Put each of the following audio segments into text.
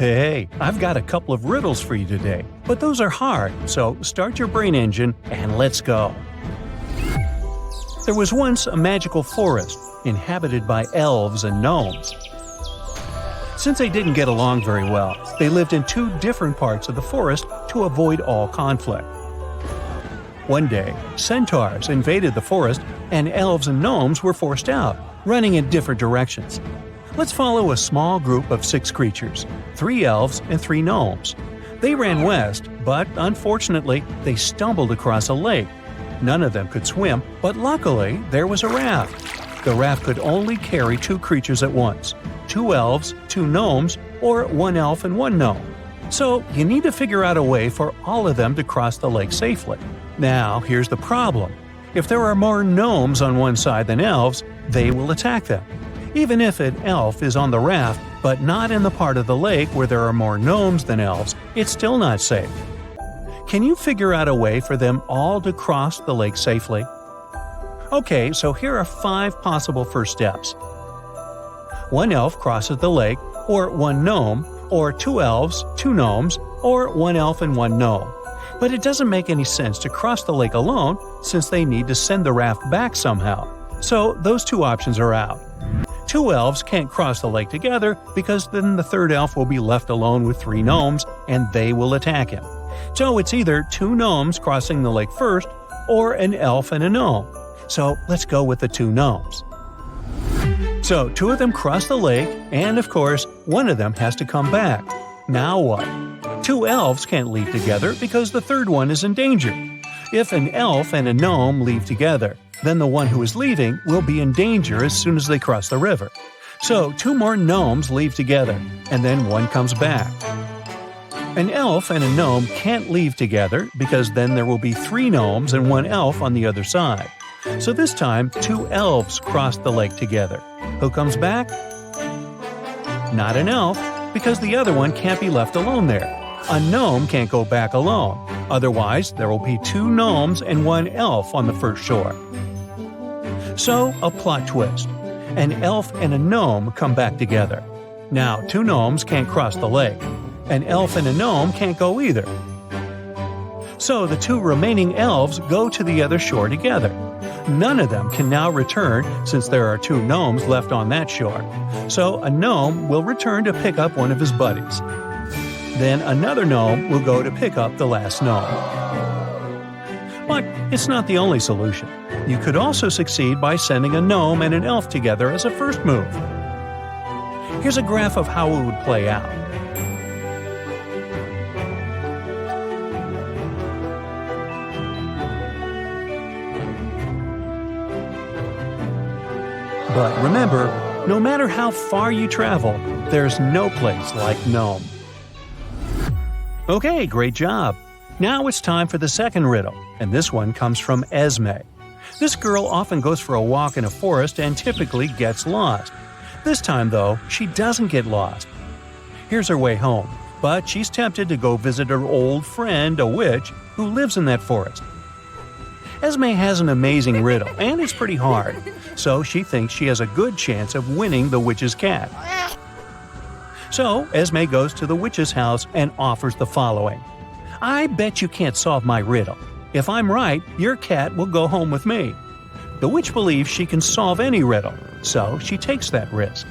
Hey, I've got a couple of riddles for you today, but those are hard, so start your brain engine and let's go. There was once a magical forest inhabited by elves and gnomes. Since they didn't get along very well, they lived in two different parts of the forest to avoid all conflict. One day, centaurs invaded the forest and elves and gnomes were forced out, running in different directions. Let's follow a small group of 6 creatures, 3 elves and 3 gnomes. They ran west, but unfortunately, they stumbled across a lake. None of them could swim, but luckily, there was a raft. The raft could only carry 2 creatures at once, 2 elves, 2 gnomes, or 1 elf and 1 gnome. So you need to figure out a way for all of them to cross the lake safely. Now, here's the problem. If there are more gnomes on one side than elves, they will attack them. Even if an elf is on the raft, but not in the part of the lake where there are more gnomes than elves, it's still not safe. Can you figure out a way for them all to cross the lake safely? Okay, so here are 5 possible first steps. 1 elf crosses the lake, or 1 gnome, or 2 elves, 2 gnomes, or 1 elf and 1 gnome. But it doesn't make any sense to cross the lake alone since they need to send the raft back somehow. So those 2 options are out. 2 elves can't cross the lake together because then the 3rd elf will be left alone with 3 gnomes and they will attack him. So it's either 2 gnomes crossing the lake first or an elf and a gnome. So let's go with the 2 gnomes. So 2 of them cross the lake and of course 1 of them has to come back. Now what? 2 elves can't leave together because the 3rd one is in danger. If an elf and a gnome leave together, then the one who is leaving will be in danger as soon as they cross the river. So 2 more gnomes leave together, and then 1 comes back. An elf and a gnome can't leave together because then there will be 3 gnomes and 1 elf on the other side. So this time, 2 elves cross the lake together. Who comes back? Not an elf, because the other one can't be left alone there. A gnome can't go back alone. Otherwise, there will be 2 gnomes and 1 elf on the first shore. So, a plot twist. An elf and a gnome come back together. Now, 2 gnomes can't cross the lake. An elf and a gnome can't go either. So, the 2 remaining elves go to the other shore together. None of them can now return since there are 2 gnomes left on that shore. So, a gnome will return to pick up one of his buddies. Then another gnome will go to pick up the last gnome. But it's not the only solution. You could also succeed by sending a gnome and an elf together as a first move. Here's a graph of how it would play out. But remember, no matter how far you travel, there's no place like Nome. Okay, great job! Now it's time for the second riddle, and this one comes from Esme. This girl often goes for a walk in a forest and typically gets lost. This time, though, she doesn't get lost. Here's her way home, but she's tempted to go visit her old friend, a witch, who lives in that forest. Esme has an amazing riddle, and it's pretty hard, so she thinks she has a good chance of winning the witch's cat. So, Esme goes to the witch's house and offers the following. I bet you can't solve my riddle. If I'm right, your cat will go home with me. The witch believes she can solve any riddle, so she takes that risk.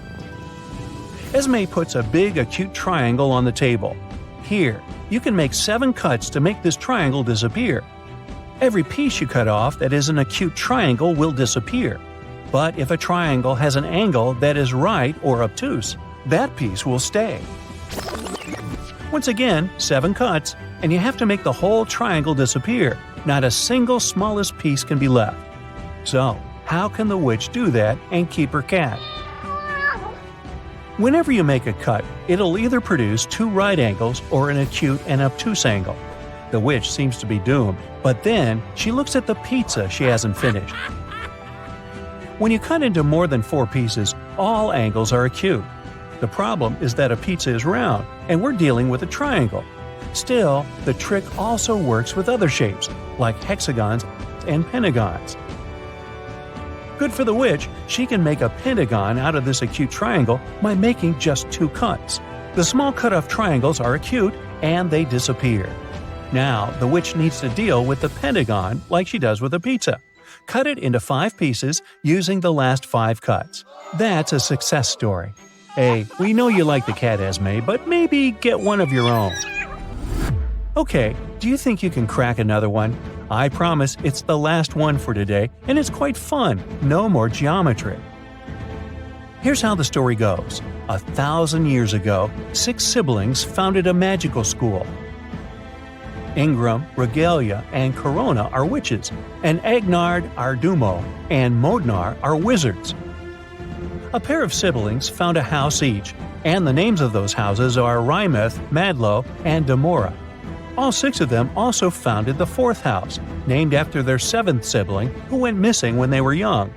Esme puts a big acute triangle on the table. Here, you can make 7 cuts to make this triangle disappear. Every piece you cut off that is an acute triangle will disappear. But if a triangle has an angle that is right or obtuse, that piece will stay. Once again, 7 cuts, and you have to make the whole triangle disappear. Not a single smallest piece can be left. So, how can the witch do that and keep her cat? Whenever you make a cut, it'll either produce 2 right angles or an acute and obtuse angle. The witch seems to be doomed, but then she looks at the pizza she hasn't finished. When you cut into more than 4 pieces, all angles are acute. The problem is that a pizza is round, and we're dealing with a triangle. Still, the trick also works with other shapes, like hexagons and pentagons. Good for the witch, she can make a pentagon out of this acute triangle by making just 2 cuts. The small cut-off triangles are acute, and they disappear. Now, the witch needs to deal with the pentagon like she does with a pizza. Cut it into 5 pieces using the last 5 cuts. That's a success story. Hey, we know you like the cat, Esme, but maybe get one of your own. Okay, do you think you can crack another one? I promise it's the last one for today, and it's quite fun. No more geometry. Here's how the story goes. 1,000 years ago, 6 siblings founded a magical school. Ingram, Regalia, and Corona are witches, and Agnard, Ardumo, and Modnar are wizards. A pair of siblings found a house each, and the names of those houses are Rymeth, Madlo, and Damora. All 6 of them also founded the 4th house, named after their 7th sibling who went missing when they were young.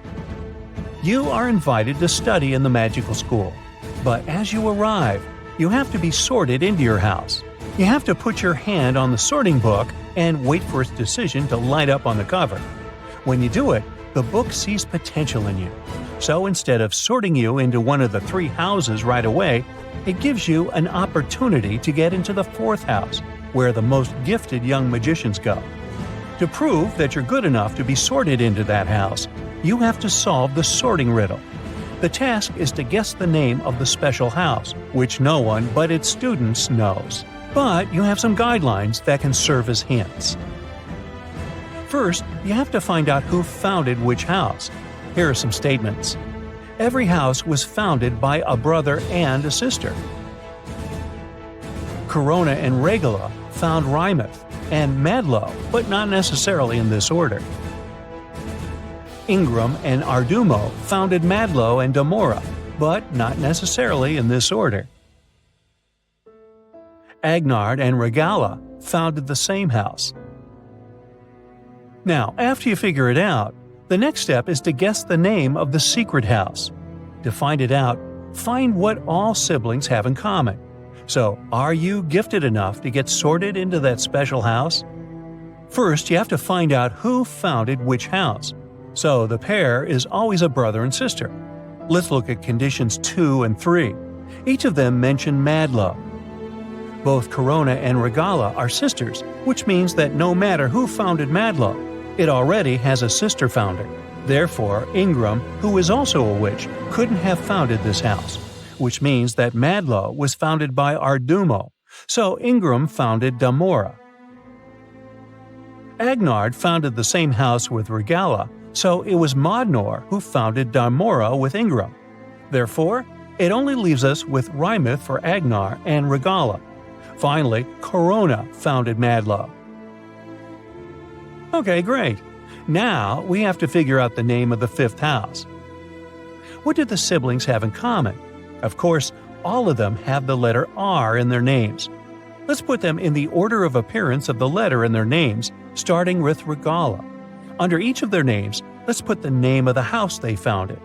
You are invited to study in the magical school, but as you arrive, you have to be sorted into your house. You have to put your hand on the sorting book and wait for its decision to light up on the cover. When you do it, the book sees potential in you. So instead of sorting you into one of the 3 houses right away, it gives you an opportunity to get into the 4th house, where the most gifted young magicians go. To prove that you're good enough to be sorted into that house, you have to solve the sorting riddle. The task is to guess the name of the special house, which no one but its students knows. But you have some guidelines that can serve as hints. First, you have to find out who founded which house. Here are some statements. Every house was founded by a brother and a sister. Corona and Regala found Rymeth and Madlo, but not necessarily in this order. Ingram and Ardumo founded Madlo and Damora, but not necessarily in this order. Agnard and Regala founded the same house. Now, after you figure it out, the next step is to guess the name of the secret house. To find it out, find what all siblings have in common. So, are you gifted enough to get sorted into that special house? First, you have to find out who founded which house. So, the pair is always a brother and sister. Let's look at conditions 2 and 3. Each of them mention Madlo. Both Corona and Regala are sisters, which means that no matter who founded Madlo, it already has a sister founder. Therefore, Ingram, who is also a witch, couldn't have founded this house, which means that Madlo was founded by Ardumo, so Ingram founded Damora. Agnard founded the same house with Regala, so it was Modnor who founded Damora with Ingram. Therefore, it only leaves us with Rymeth for Agnar and Regala. Finally, Corona founded Madlo. Okay, great. Now we have to figure out the name of the 5th house. What do the siblings have in common? Of course, all of them have the letter R in their names. Let's put them in the order of appearance of the letter in their names, starting with Regala. Under each of their names, let's put the name of the house they founded.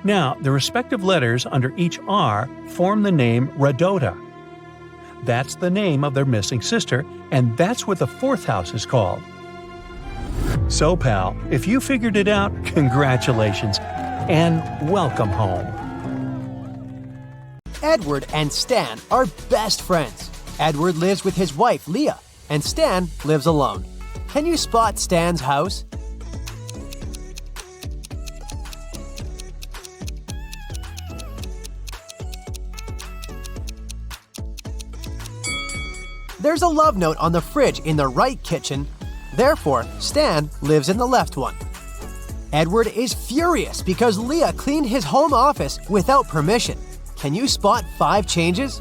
Now, the respective letters under each R form the name Radota. That's the name of their missing sister, and that's what the 4th house is called. So, pal, if you figured it out, congratulations, and welcome home. Edward and Stan are best friends. Edward lives with his wife, Leah, and Stan lives alone. Can you spot Stan's house? There's a love note on the fridge in the right kitchen. Therefore, Stan lives in the left one. Edward is furious because Leah cleaned his home office without permission. Can you spot 5 changes?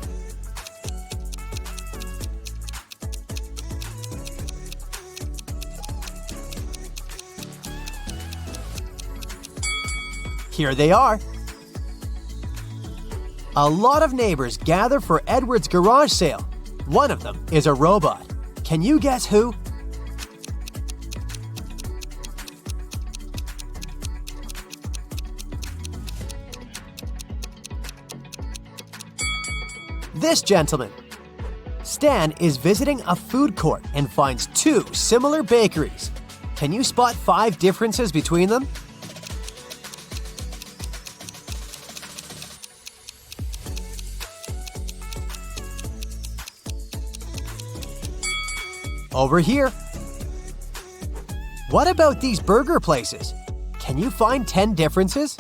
Here they are. A lot of neighbors gather for Edward's garage sale. One of them is a robot. Can you guess who? This gentleman. Stan is visiting a food court and finds 2 similar bakeries. Can you spot 5 differences between them? Over here. What about these burger places? Can you find 10 differences?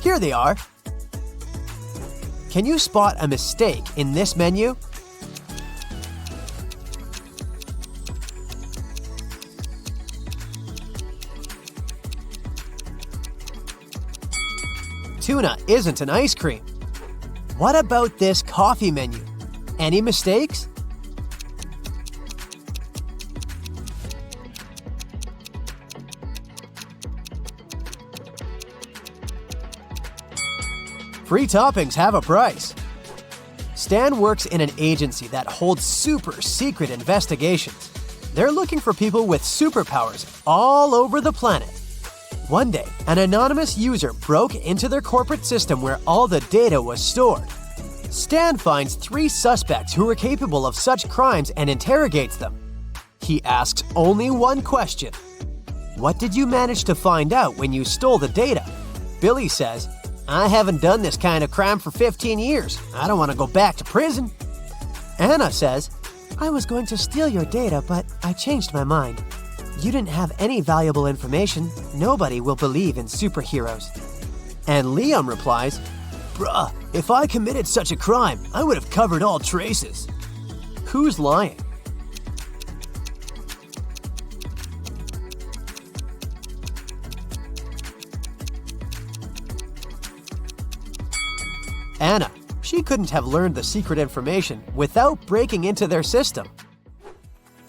Here they are. Can you spot a mistake in this menu? Tuna isn't an ice cream. What about this coffee menu? Any mistakes? Free toppings have a price. Stan works in an agency that holds super secret investigations. They're looking for people with superpowers all over the planet. One day, an anonymous user broke into their corporate system where all the data was stored. Stan finds 3 suspects who are capable of such crimes and interrogates them. He asks only one question. What did you manage to find out when you stole the data? Billy says, I haven't done this kind of crime for 15 years. I don't want to go back to prison. Anna says, I was going to steal your data, but I changed my mind. You didn't have any valuable information. Nobody will believe in superheroes. And Liam replies, Bruh, if I committed such a crime, I would have covered all traces. Who's lying? Anna. She couldn't have learned the secret information without breaking into their system.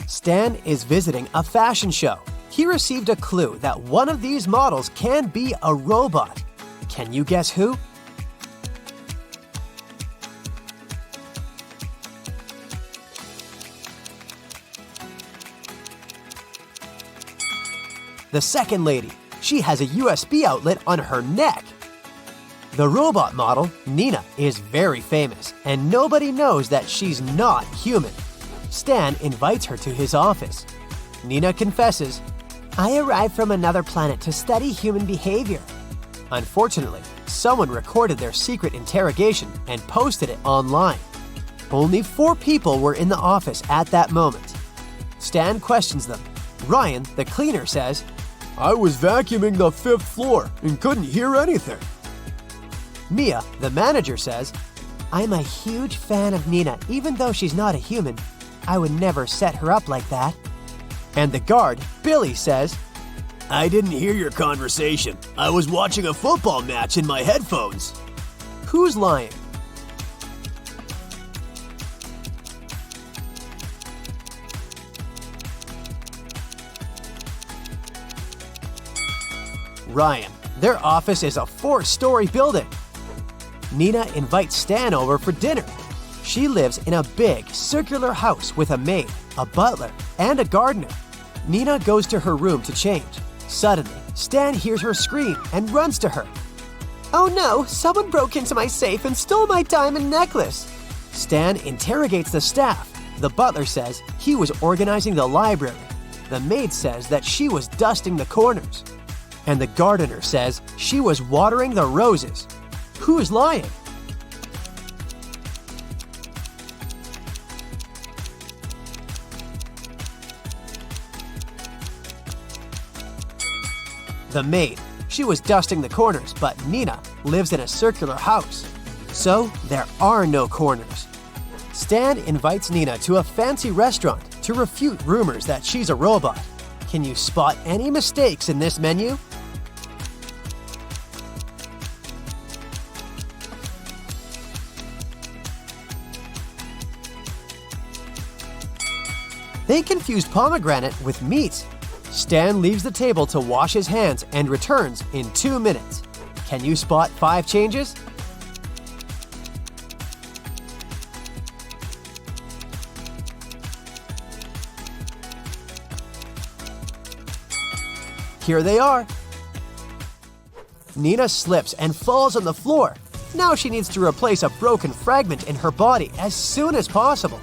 Stan is visiting a fashion show. He received a clue that one of these models can be a robot. Can you guess who? The second lady. She has a USB outlet on her neck. The robot model, Nina, is very famous, and nobody knows that she's not human. Stan invites her to his office. Nina confesses, I arrived from another planet to study human behavior. Unfortunately, someone recorded their secret interrogation and posted it online. Only 4 people were in the office at that moment. Stan questions them. Ryan, the cleaner, says, I was vacuuming the 5th floor and couldn't hear anything. Mia, the manager, says, I'm a huge fan of Nina, even though she's not a human. I would never set her up like that. And the guard, Billy, says, I didn't hear your conversation. I was watching a football match in my headphones. Who's lying? Ryan. Their office is a 4-story building. Nina invites Stan over for dinner. She lives in a big, circular house with a maid, a butler, and a gardener. Nina goes to her room to change. Suddenly, Stan hears her scream and runs to her. Oh no, someone broke into my safe and stole my diamond necklace. Stan interrogates the staff. The butler says he was organizing the library. The maid says that she was dusting the corners. And the gardener says she was watering the roses. Who's lying? The maid. She was dusting the corners, but Nina lives in a circular house. So there are no corners. Stan invites Nina to a fancy restaurant to refute rumors that she's a robot. Can you spot any mistakes in this menu? They confused pomegranate with meat. Stan leaves the table to wash his hands and returns in 2 minutes. Can you spot 5 changes? Here they are. Nina slips and falls on the floor. Now she needs to replace a broken fragment in her body as soon as possible.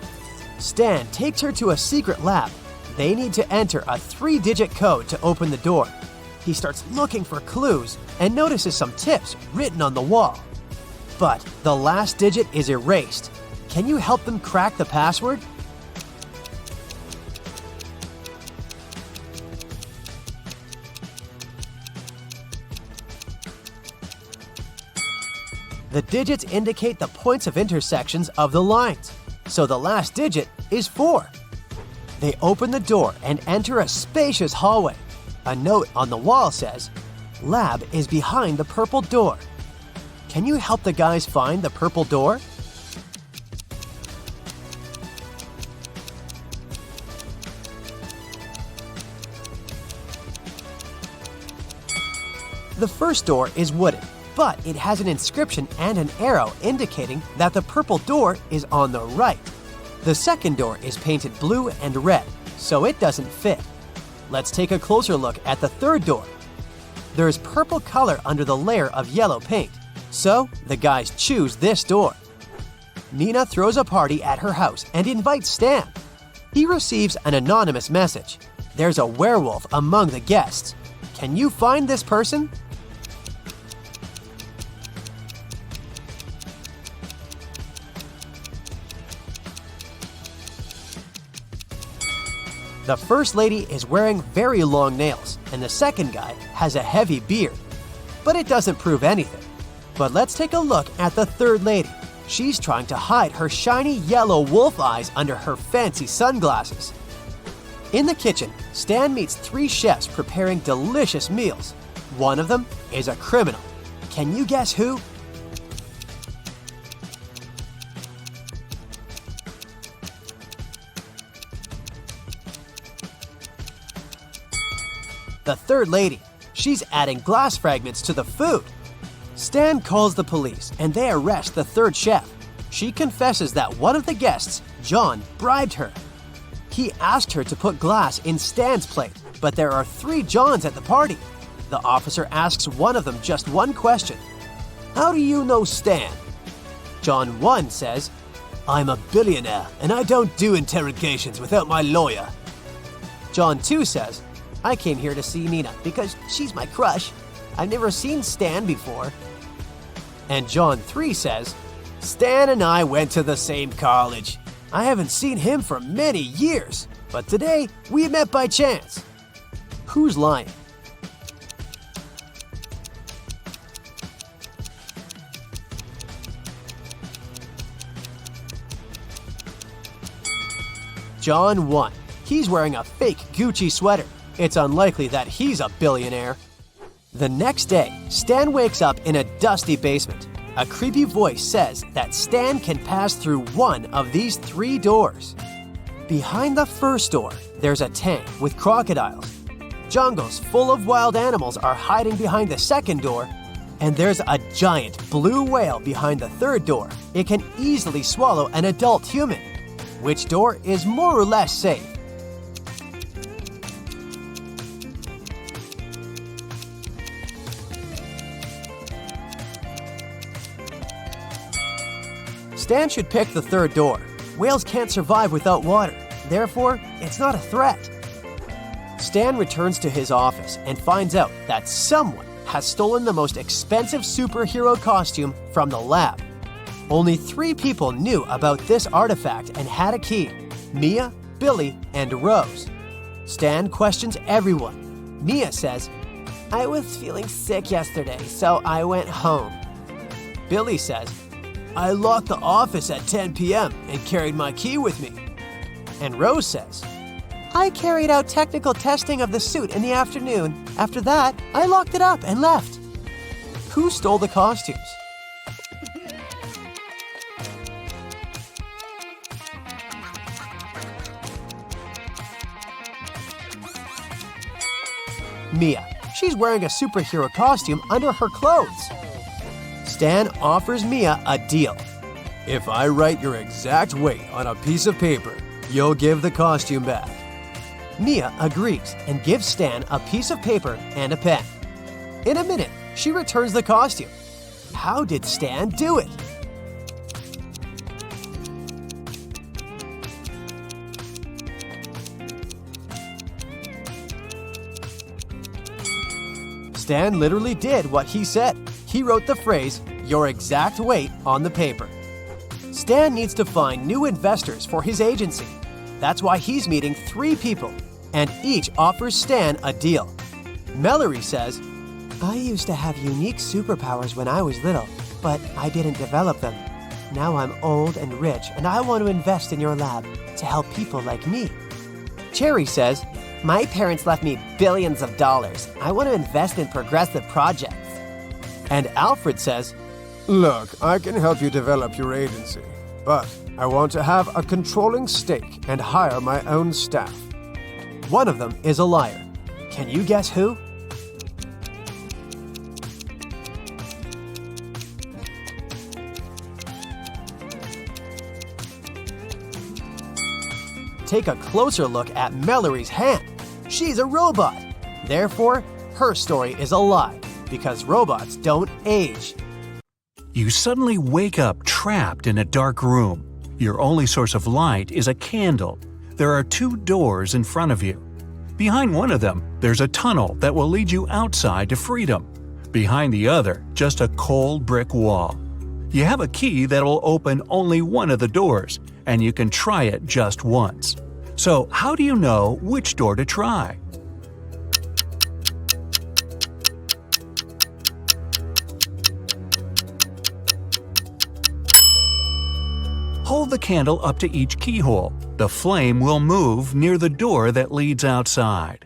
Stan takes her to a secret lab. They need to enter a 3-digit code to open the door. He starts looking for clues and notices some tips written on the wall. But the last digit is erased. Can you help them crack the password? The digits indicate the points of intersections of the lines, so the last digit is 4. They open the door and enter a spacious hallway. A note on the wall says, "Lab is behind the purple door." Can you help the guys find the purple door? The first door is wooden, but it has an inscription and an arrow indicating that the purple door is on the right. The second door is painted blue and red, so it doesn't fit. Let's take a closer look at the third door. There is purple color under the layer of yellow paint, so the guys choose this door. Nina throws a party at her house and invites Stan. He receives an anonymous message. There's a werewolf among the guests. Can you find this person? The first lady is wearing very long nails, and the second guy has a heavy beard. But it doesn't prove anything. But let's take a look at the third lady. She's trying to hide her shiny yellow wolf eyes under her fancy sunglasses. In the kitchen, Stan meets 3 chefs preparing delicious meals. One of them is a criminal. Can you guess who? The third lady. She's adding glass fragments to the food. Stan calls the police and they arrest the third chef. She confesses that one of the guests, John, bribed her. He asked her to put glass in Stan's plate, but there are 3 Johns at the party. The officer asks one of them just one question. "How do you know Stan?" John 1 says, "I'm a billionaire and I don't do interrogations without my lawyer." John 2 says, "I came here to see Nina because she's my crush. I've never seen Stan before." And John 3 says, "Stan and I went to the same college. I haven't seen him for many years, but today we met by chance." Who's lying? John 1. He's wearing a fake Gucci sweater. It's unlikely that he's a billionaire. The next day, Stan wakes up in a dusty basement. A creepy voice says that Stan can pass through one of these 3 doors. Behind the first door, there's a tank with crocodiles. Jungles full of wild animals are hiding behind the second door, and there's a giant blue whale behind the third door. It can easily swallow an adult human. Which door is more or less safe? Stan should pick the third door. Whales can't survive without water. Therefore, it's not a threat. Stan returns to his office and finds out that someone has stolen the most expensive superhero costume from the lab. Only 3 people knew about this artifact and had a key: Mia, Billy, and Rose. Stan questions everyone. Mia says, "I was feeling sick yesterday, so I went home." Billy says, "I locked the office at 10 p.m. and carried my key with me." And Rose says, "I carried out technical testing of the suit in the afternoon. After that, I locked it up and left." Who stole the costumes? Mia. She's wearing a superhero costume under her clothes. Stan offers Mia a deal. "If I write your exact weight on a piece of paper, you'll give the costume back." Mia agrees and gives Stan a piece of paper and a pen. In a minute, she returns the costume. How did Stan do it? Stan literally did what he said. He wrote the phrase, "your exact weight," on the paper. Stan needs to find new investors for his agency. That's why he's meeting 3 people, and each offers Stan a deal. Mallory says, "I used to have unique superpowers when I was little, but I didn't develop them. Now I'm old and rich, and I want to invest in your lab to help people like me." Cherry says, "My parents left me billions of dollars. I want to invest in progressive projects." And Alfred says, Look, I can help you develop your agency, but I want to have a controlling stake and hire my own staff. one of them is a liar. Can you guess who? Take a closer look at Mallory's hand. She's a robot. Therefore, her story is a lie, because robots don't age. You suddenly wake up trapped in a dark room. Your only source of light is a candle. There are 2 doors in front of you. Behind one of them, there's a tunnel that will lead you outside to freedom. Behind the other, just a cold brick wall. You have a key that will open only one of the doors, and you can try it just once. So, how do you know which door to try? Hold the candle up to each keyhole. The flame will move near the door that leads outside.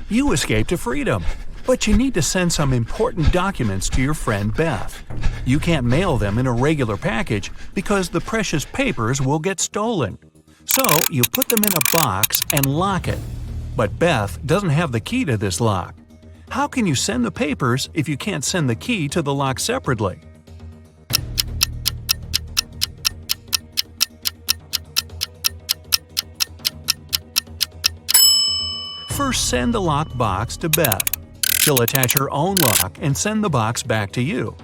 You escape to freedom, but you need to send some important documents to your friend Beth. You can't mail them in a regular package because the precious papers will get stolen. So you put them in a box and lock it. But Beth doesn't have the key to this lock. How can you send the papers if you can't send the key to the lock separately? First, send the locked box to Beth. She'll attach her own lock and send the box back to you.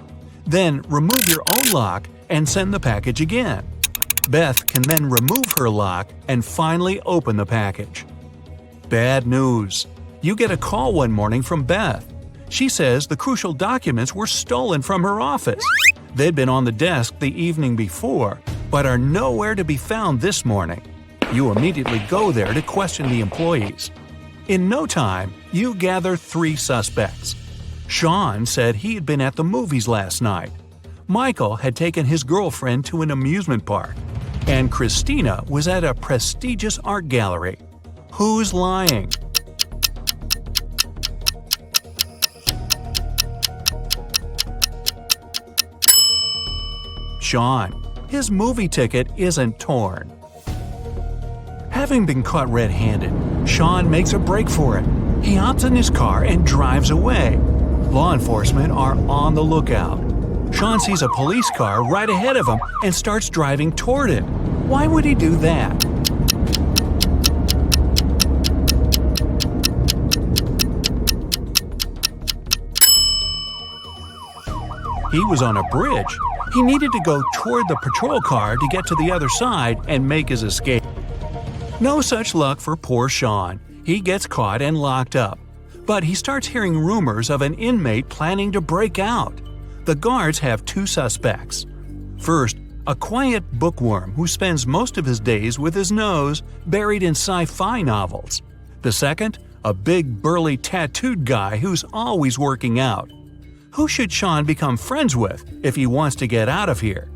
Then remove your own lock and send the package again. Beth can then remove her lock and finally open the package. Bad news. You get a call one morning from Beth. She says the crucial documents were stolen from her office. They'd been on the desk the evening before, but are nowhere to be found this morning. You immediately go there to question the employees. In no time, you gather 3 suspects. Sean said he had been at the movies last night. Michael had taken his girlfriend to an amusement park. And Christina was at a prestigious art gallery. Who's lying? Sean. His movie ticket isn't torn. Having been caught red-handed, Sean makes a break for it. He hops in his car and drives away. Law enforcement are on the lookout. Sean sees a police car right ahead of him and starts driving toward it. Why would he do that? He was on a bridge. He needed to go toward the patrol car to get to the other side and make his escape. No such luck for poor Sean. He gets caught and locked up. But he starts hearing rumors of an inmate planning to break out. The guards have 2 suspects. First, a quiet bookworm who spends most of his days with his nose buried in sci-fi novels. The second, a big burly tattooed guy who's always working out. Who should Sean become friends with if he wants to get out of here?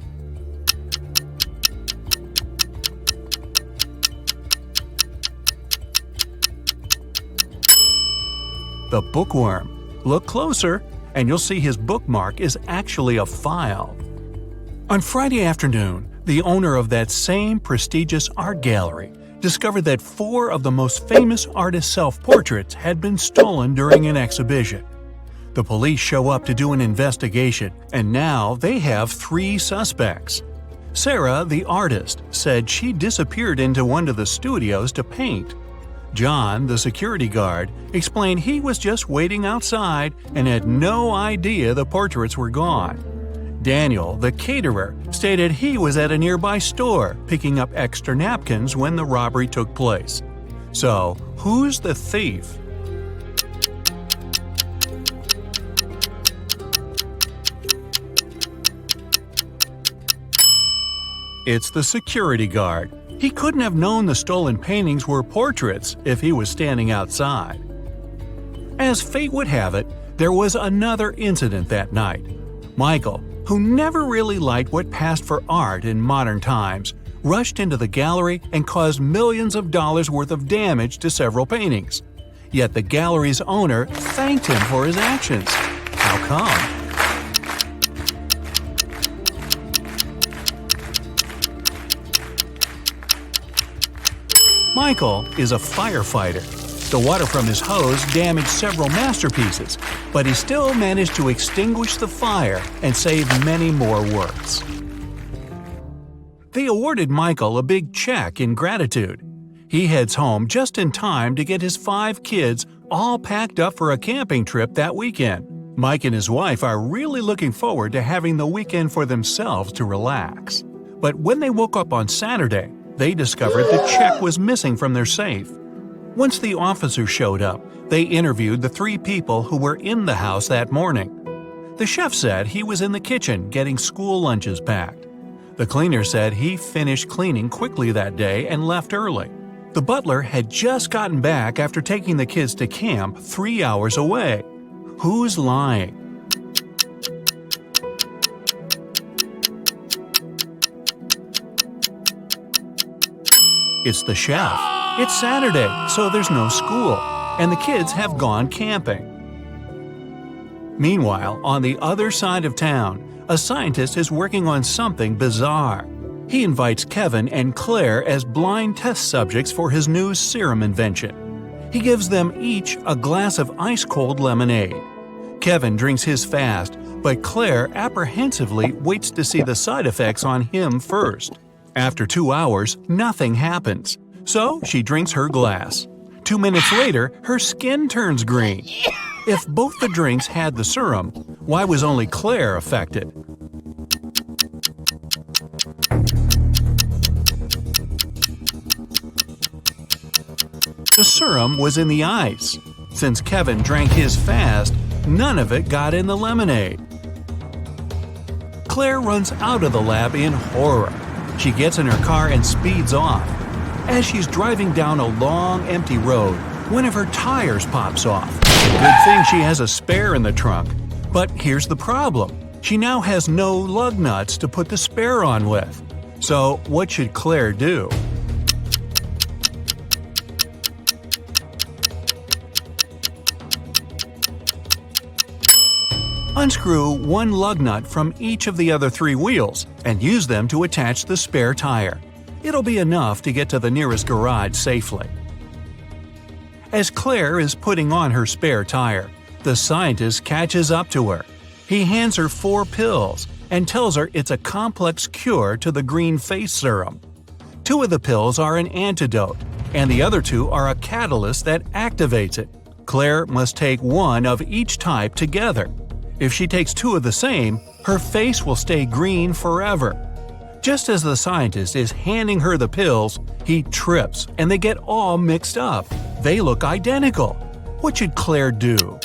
The bookworm. Look closer, and you'll see his bookmark is actually a file. On Friday afternoon, the owner of that same prestigious art gallery discovered that 4 of the most famous artists' self-portraits had been stolen during an exhibition. The police show up to do an investigation, and now they have 3 suspects. Sarah, the artist, said she disappeared into one of the studios to paint. John, the security guard, explained he was just waiting outside and had no idea the portraits were gone. Daniel, the caterer, stated he was at a nearby store picking up extra napkins when the robbery took place. So, who's the thief? It's the security guard. He couldn't have known the stolen paintings were portraits if he was standing outside. As fate would have it, there was another incident that night. Michael, who never really liked what passed for art in modern times, rushed into the gallery and caused millions of dollars worth of damage to several paintings. Yet the gallery's owner thanked him for his actions. How come? Michael is a firefighter. The water from his hose damaged several masterpieces, but he still managed to extinguish the fire and save many more works. They awarded Michael a big check in gratitude. He heads home just in time to get his 5 kids all packed up for a camping trip that weekend. Mike and his wife are really looking forward to having the weekend for themselves to relax. But when they woke up on Saturday, they discovered the check was missing from their safe. Once the officers showed up, they interviewed the 3 people who were in the house that morning. The chef said he was in the kitchen getting school lunches packed. The cleaner said he finished cleaning quickly that day and left early. The butler had just gotten back after taking the kids to camp 3 hours away. Who's lying? It's the chef. It's Saturday, so there's no school, and the kids have gone camping. Meanwhile, on the other side of town, a scientist is working on something bizarre. He invites Kevin and Claire as blind test subjects for his new serum invention. He gives them each a glass of ice-cold lemonade. Kevin drinks his fast, but Claire apprehensively waits to see the side effects on him first. After 2 hours, nothing happens, so she drinks her glass. 2 minutes later, her skin turns green. If both the drinks had the serum, why was only Claire affected? The serum was in the ice. Since Kevin drank his fast, none of it got in the lemonade. Claire runs out of the lab in horror. She gets in her car and speeds off. As she's driving down a long, empty road, one of her tires pops off. Good thing she has a spare in the trunk. But here's the problem. She now has no lug nuts to put the spare on with. So what should Claire do? Unscrew one lug nut from each of the other 3 wheels and use them to attach the spare tire. It'll be enough to get to the nearest garage safely. As Claire is putting on her spare tire, the scientist catches up to her. He hands her 4 pills and tells her it's a complex cure to the green face serum. 2 of the pills are an antidote, and the other 2 are a catalyst that activates it. Claire must take 1 of each type together. If she takes 2 of the same, her face will stay green forever. Just as the scientist is handing her the pills, he trips and they get all mixed up. They look identical. What should Claire do?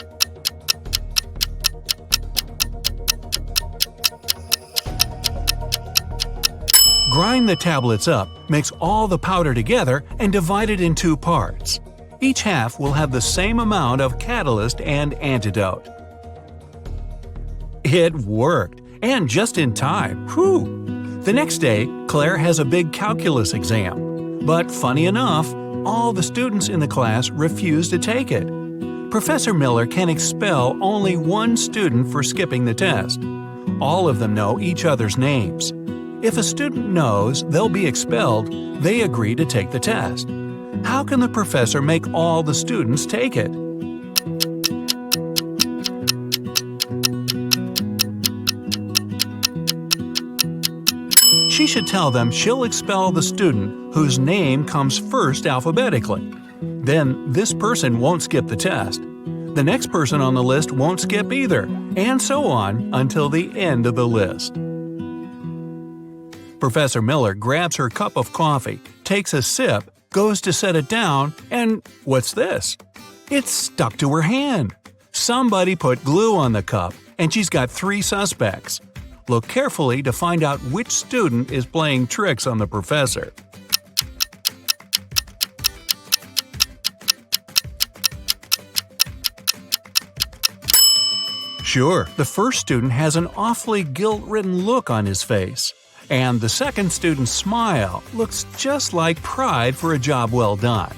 Grind the tablets up, mix all the powder together, and divide it in 2 parts. Each half will have the same amount of catalyst and antidote. It worked, and just in time. Whew! The next day, Claire has a big calculus exam. But funny enough, all the students in the class refuse to take it. Professor Miller can expel only 1 student for skipping the test. All of them know each other's names. If a student knows they'll be expelled, they agree to take the test. How can the professor make all the students take it? She should tell them she'll expel the student whose name comes first alphabetically. Then this person won't skip the test. The next person on the list won't skip either, and so on until the end of the list. Professor Miller grabs her cup of coffee, takes a sip, goes to set it down, and what's this? It's stuck to her hand. Somebody put glue on the cup, and she's got 3 suspects. Look carefully to find out which student is playing tricks on the professor. Sure, the first student has an awfully guilt-ridden look on his face. And the second student's smile looks just like pride for a job well done.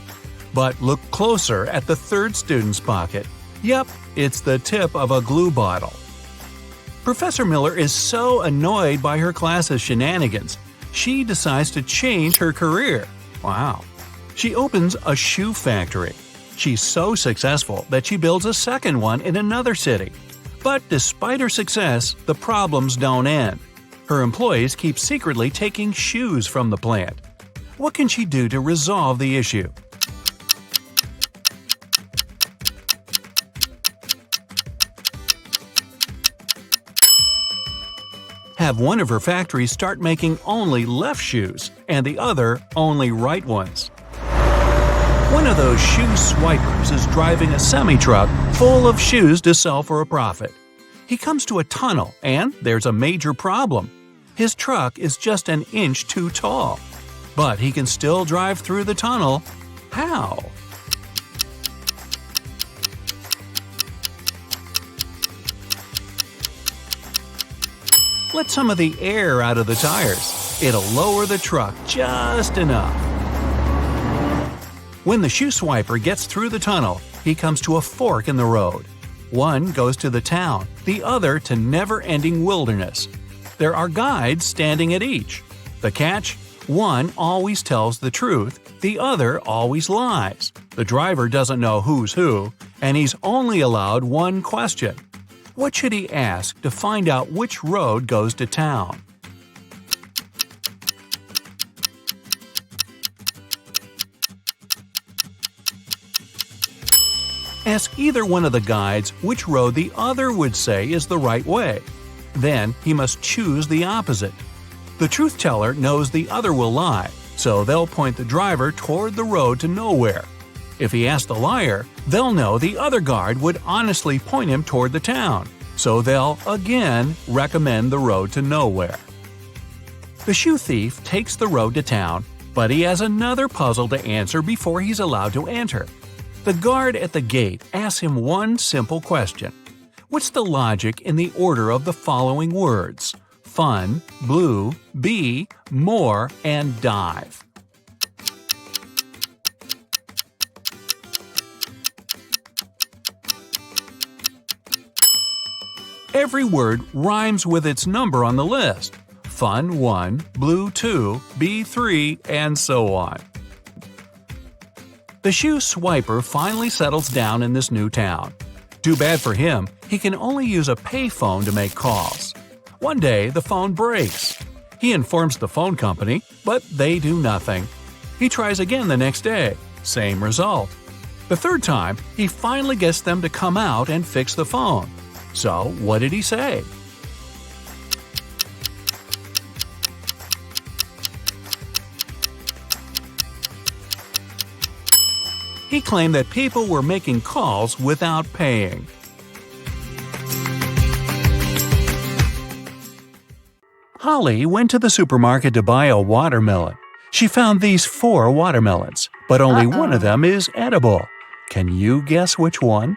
But look closer at the third student's pocket. Yep, it's the tip of a glue bottle. Professor Miller is so annoyed by her class's shenanigans, she decides to change her career. Wow. She opens a shoe factory. She's so successful that she builds a second one in another city. But despite her success, the problems don't end. Her employees keep secretly taking shoes from the plant. What can she do to resolve the issue? Have one of her factories start making only left shoes and the other only right ones. One of those shoe swipers is driving a semi-truck full of shoes to sell for a profit. He comes to a tunnel and there's a major problem. His truck is just an inch too tall. But he can still drive through the tunnel. How? Let some of the air out of the tires. It'll lower the truck just enough. When the shoe swiper gets through the tunnel, he comes to a fork in the road. One goes to the town, the other to never-ending wilderness. There are guides standing at each. The catch? One always tells the truth, the other always lies. The driver doesn't know who's who, and he's only allowed one question. What should he ask to find out which road goes to town? Ask either one of the guides which road the other would say is the right way. Then he must choose the opposite. The truth teller knows the other will lie, so they'll point the driver toward the road to nowhere. If he asks the liar, they'll know the other guard would honestly point him toward the town, so they'll again recommend the road to nowhere. The shoe thief takes the road to town, but he has another puzzle to answer before he's allowed to enter. The guard at the gate asks him one simple question. What's the logic in the order of the following words? Fun, blue, bee, more, and dive. Every word rhymes with its number on the list. Fun 1, blue 2, bee 3, and so on. The shoe swiper finally settles down in this new town. Too bad for him, he can only use a payphone to make calls. One day, the phone breaks. He informs the phone company, but they do nothing. He tries again the next day. Same result. The third time, he finally gets them to come out and fix the phone. So, what did he say? He claimed that people were making calls without paying. Holly went to the supermarket to buy a watermelon. She found these 4 watermelons, but only one of them is edible. Can you guess which one?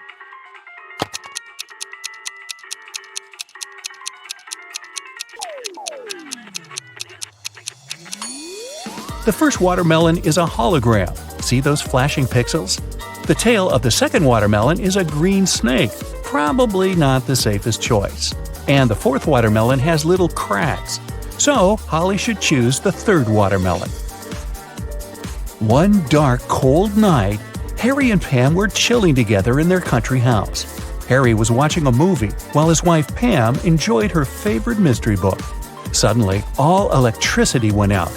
The first watermelon is a hologram. See those flashing pixels? The tail of the second watermelon is a green snake, probably not the safest choice. And the fourth watermelon has little cracks. So, Holly should choose the third watermelon. One dark, cold night, Harry and Pam were chilling together in their country house. Harry was watching a movie while his wife Pam enjoyed her favorite mystery book. Suddenly, all electricity went out.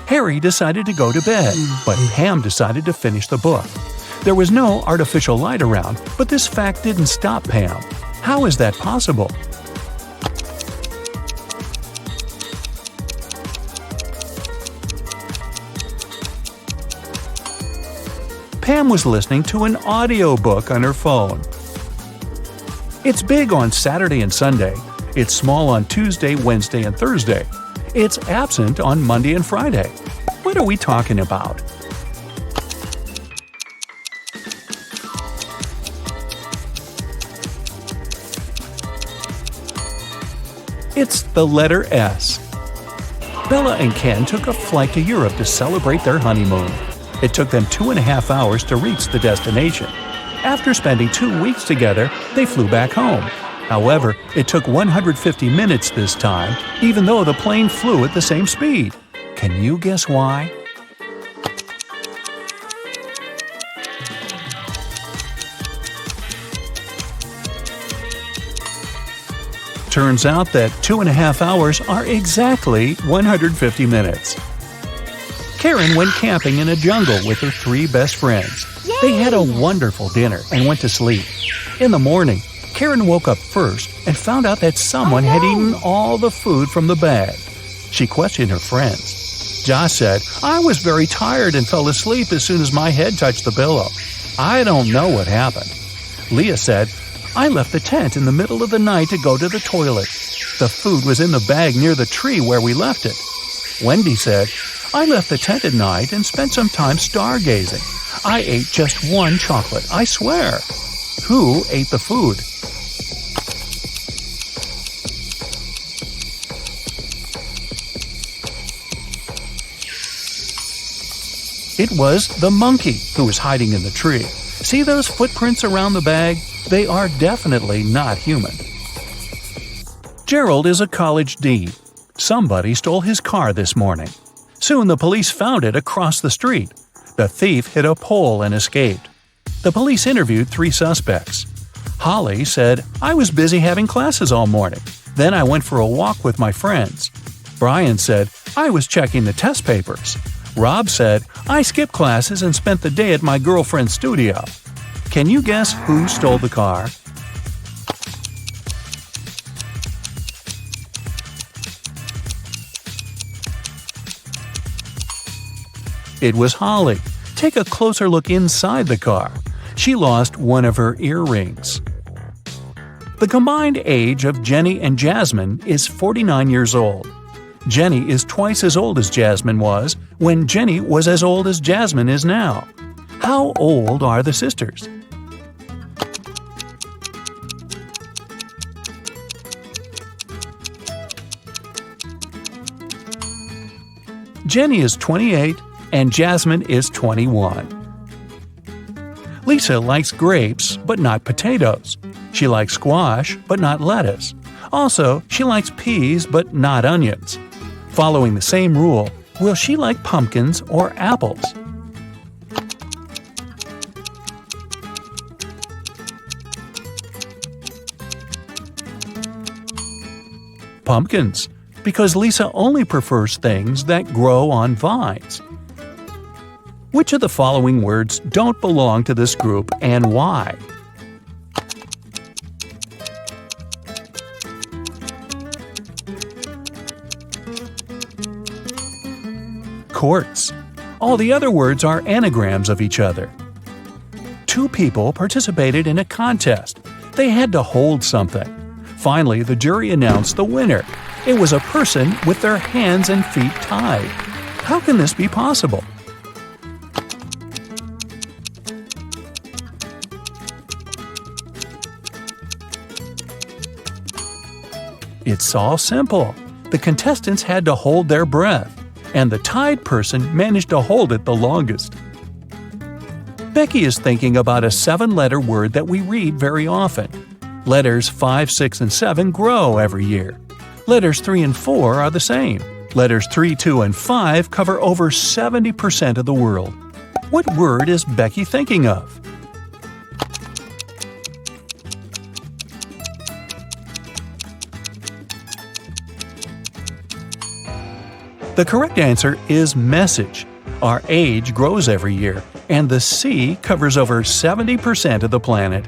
Harry decided to go to bed, but Pam decided to finish the book. There was no artificial light around, but this fact didn't stop Pam. How is that possible? Pam was listening to an audiobook on her phone. It's big on Saturday and Sunday. It's small on Tuesday, Wednesday, and Thursday. It's absent on Monday and Friday. What are we talking about? It's the letter S. Bella and Ken took a flight to Europe to celebrate their honeymoon. It took them 2.5 hours to reach the destination. After spending 2 weeks together, they flew back home. However, it took 150 minutes this time, even though the plane flew at the same speed. Can you guess why? Turns out that 2.5 hours are exactly 150 minutes. Karen went camping in a jungle with her 3 best friends. They had a wonderful dinner and went to sleep. In the morning, Karen woke up first and found out that someone had eaten all the food from the bag. She questioned her friends. Josh said, "I was very tired and fell asleep as soon as my head touched the pillow. I don't know what happened." Leah said, "I left the tent in the middle of the night to go to the toilet. The food was in the bag near the tree where we left it." Wendy said, "I left the tent at night and spent some time stargazing. I ate just 1 chocolate, I swear." Who ate the food? It was the monkey who was hiding in the tree. See those footprints around the bag? They are definitely not human. Gerald is a college dean. Somebody stole his car this morning. Soon the police found it across the street. The thief hit a pole and escaped. The police interviewed 3 suspects. Holly said, "I was busy having classes all morning. Then I went for a walk with my friends." Brian said, "I was checking the test papers." Rob said, "I skipped classes and spent the day at my girlfriend's studio." Can you guess who stole the car? It was Holly. Take a closer look inside the car. She lost one of her earrings. The combined age of Jenny and Jasmine is 49 years old. Jenny is twice as old as Jasmine was when Jenny was as old as Jasmine is now. How old are the sisters? Jenny is 28 and Jasmine is 21. Lisa likes grapes but not potatoes. She likes squash but not lettuce. Also, she likes peas but not onions. Following the same rule, will she like pumpkins or apples? Pumpkins, because Lisa only prefers things that grow on vines. Which of the following words don't belong to this group and why? Quartz. All the other words are anagrams of each other. 2 people participated in a contest. They had to hold something. Finally, the jury announced the winner. It was a person with their hands and feet tied. How can this be possible? It's all simple. The contestants had to hold their breath, and the tied person managed to hold it the longest. Becky is thinking about a 7-letter word that we read very often. Letters 5, 6, and 7 grow every year. Letters 3 and 4 are the same. Letters 3, 2, and 5 cover over 70% of the world. What word is Becky thinking of? The correct answer is message. Our age grows every year, and the sea covers over 70% of the planet.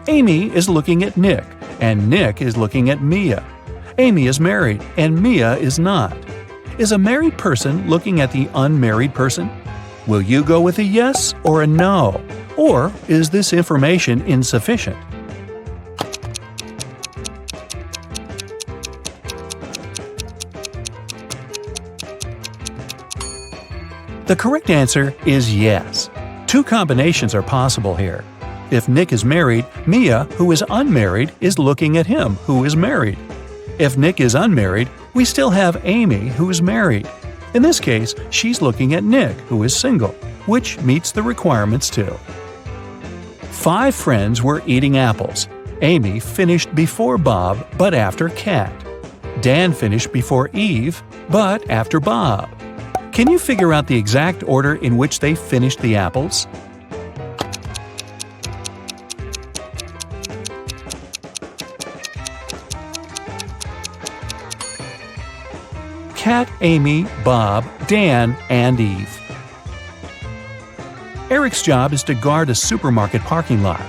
Amy is looking at Nick, and Nick is looking at Mia. Amy is married, and Mia is not. Is a married person looking at the unmarried person? Will you go with a yes or a no? Or is this information insufficient? The correct answer is yes. Two combinations are possible here. If Nick is married, Mia, who is unmarried, is looking at him, who is married. If Nick is unmarried, we still have Amy, who is married. In this case, she's looking at Nick, who is single, which meets the requirements too. 5 friends were eating apples. Amy finished before Bob, but after Kat. Dan finished before Eve, but after Bob. Can you figure out the exact order in which they finished the apples? Kat, Amy, Bob, Dan, and Eve. Eric's job is to guard a supermarket parking lot.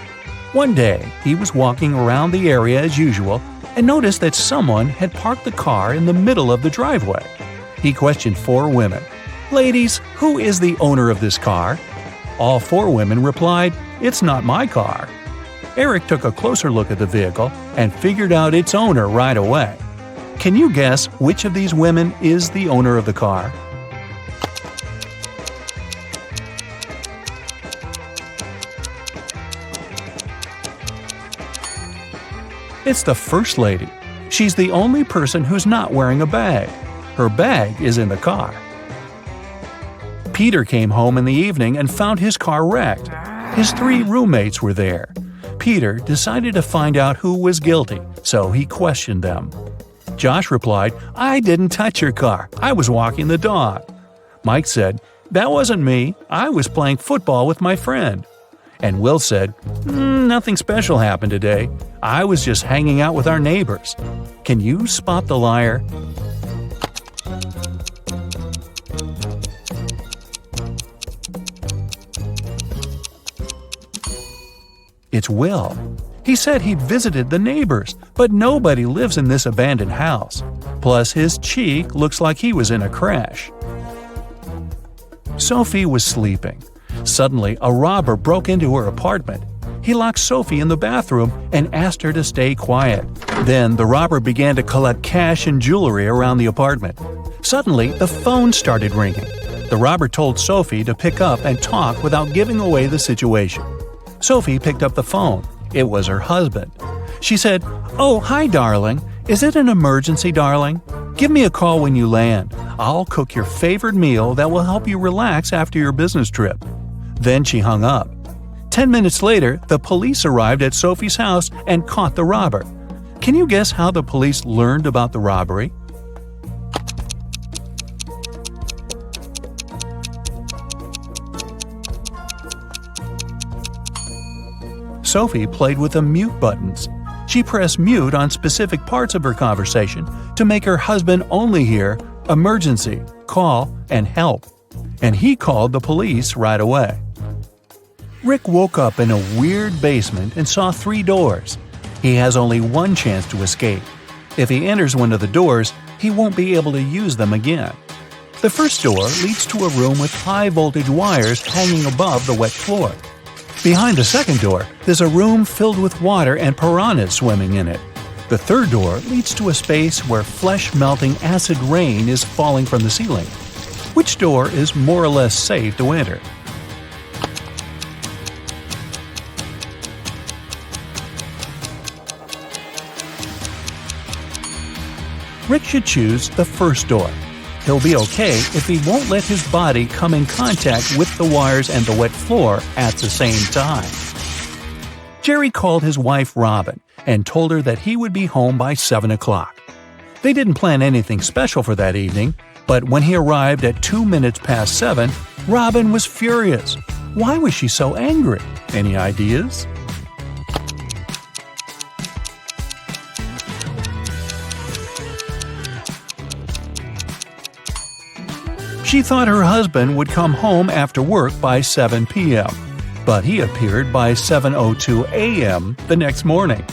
One day, he was walking around the area as usual and noticed that someone had parked the car in the middle of the driveway. He questioned 4 women. "Ladies, who is the owner of this car?" All 4 women replied, "It's not my car." Eric took a closer look at the vehicle and figured out its owner right away. Can you guess which of these women is the owner of the car? It's the First Lady. She's the only person who's not wearing a bag. Her bag is in the car. Peter came home in the evening and found his car wrecked. His 3 roommates were there. Peter decided to find out who was guilty, so he questioned them. Josh replied, "I didn't touch your car. I was walking the dog." Mike said, "That wasn't me. I was playing football with my friend." And Will said, "Nothing special happened today. I was just hanging out with our neighbors." Can you spot the liar? It's Will. He said he'd visited the neighbors, but nobody lives in this abandoned house. Plus, his cheek looks like he was in a crash. Sophie was sleeping. Suddenly, a robber broke into her apartment. He locked Sophie in the bathroom and asked her to stay quiet. Then, the robber began to collect cash and jewelry around the apartment. Suddenly, the phone started ringing. The robber told Sophie to pick up and talk without giving away the situation. Sophie picked up the phone. It was her husband. She said, "Oh, hi, darling. Is it an emergency, darling? Give me a call when you land. I'll cook your favorite meal that will help you relax after your business trip." Then she hung up. 10 minutes later, the police arrived at Sophie's house and caught the robber. Can you guess how the police learned about the robbery? Sophie played with the mute buttons. She pressed mute on specific parts of her conversation to make her husband only hear "emergency," "call," and "help." And he called the police right away. Rick woke up in a weird basement and saw 3 doors. He has only one chance to escape. If he enters one of the doors, he won't be able to use them again. The first door leads to a room with high-voltage wires hanging above the wet floor. Behind the second door, there's a room filled with water and piranhas swimming in it. The third door leads to a space where flesh-melting acid rain is falling from the ceiling. Which door is more or less safe to enter? Rick should choose the first door. He'll be okay if he won't let his body come in contact with the wires and the wet floor at the same time. Jerry called his wife Robin and told her that he would be home by 7 o'clock. They didn't plan anything special for that evening, but when he arrived at 2 minutes past 7, Robin was furious. Why was she so angry? Any ideas? She thought her husband would come home after work by 7 p.m., but he appeared by 7:02 a.m. the next morning.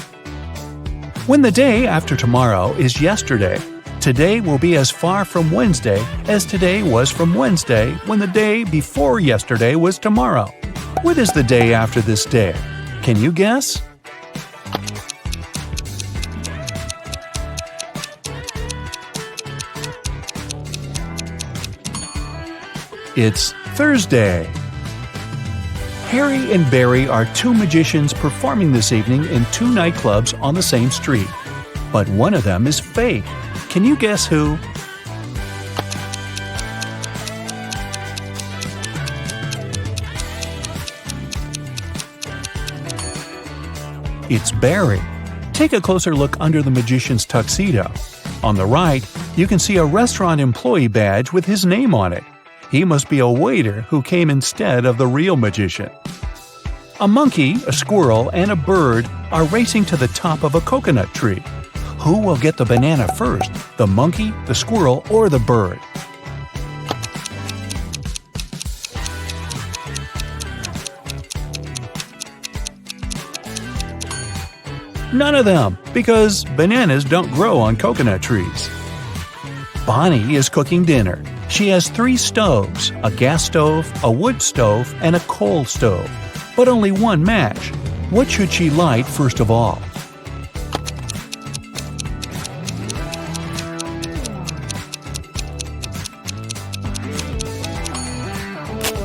When the day after tomorrow is yesterday, today will be as far from Wednesday as today was from Wednesday when the day before yesterday was tomorrow. What is the day after this day? Can you guess? It's Thursday. Harry and Barry are two magicians performing this evening in two nightclubs on the same street. But one of them is fake. Can you guess who? It's Barry. Take a closer look under the magician's tuxedo. On the right, you can see a restaurant employee badge with his name on it. He must be a waiter who came instead of the real magician. A monkey, a squirrel, and a bird are racing to the top of a coconut tree. Who will get the banana first, the monkey, the squirrel, or the bird? None of them, because bananas don't grow on coconut trees. Bonnie is cooking dinner. She has 3 stoves, a gas stove, a wood stove, and a coal stove, but only one match. What should she light first of all?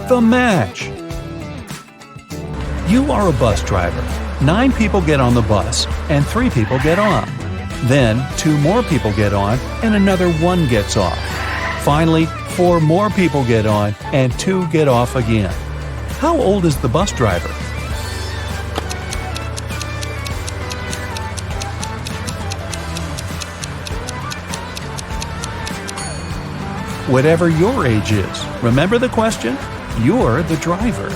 The match! You are a bus driver. 9 people get on the bus, and 3 people get off. Then 2 more people get on, and another 1 gets off. Finally, 4 more people get on, and 2 get off again. How old is the bus driver? Whatever your age is, remember the question? You're the driver.